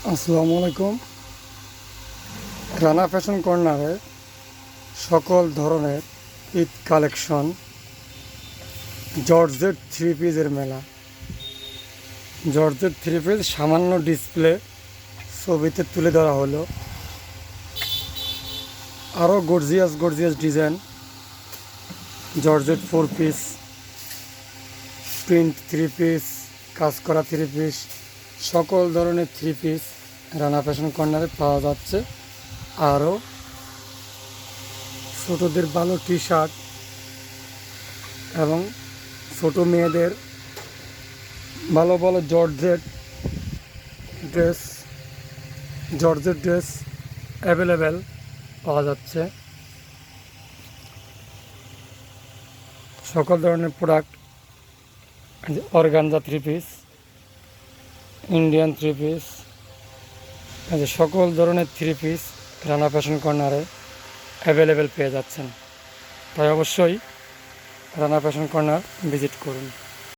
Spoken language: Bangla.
আসসালামু আলাইকুম। রানা ফ্যাশন কর্নারে সকল ধরনের ঈদ কালেকশন, জর্জেট থ্রি পিসের মেলা। জর্জেট থ্রি পিস সামান্য ডিসপ্লে ছবিতে তুলে ধরা হলো। আরও gorgeous gorgeous design, georgette four piece, print three piece, কাজ করা থ্রি পিস, সকল ধরনের থ্রি পিস রানা ফ্যাশন কর্নারে পাওয়া যাচ্ছে। আরও ছোটোদের ভালো টি শার্ট এবং ছোটো মেয়েদের ভালো ভালো ড্রেস জর্জেট ড্রেস অ্যাভেলেবেল পাওয়া যাচ্ছে। সকল ধরনের product, organza three piece, Indian three piece, সকল ধরনের থ্রি পিস রানা ফ্যাশন কর্নারে অ্যাভেলেবেল পেয়ে যাচ্ছেন। তাই অবশ্যই রানা ফ্যাশন কর্নার ভিজিট করুন।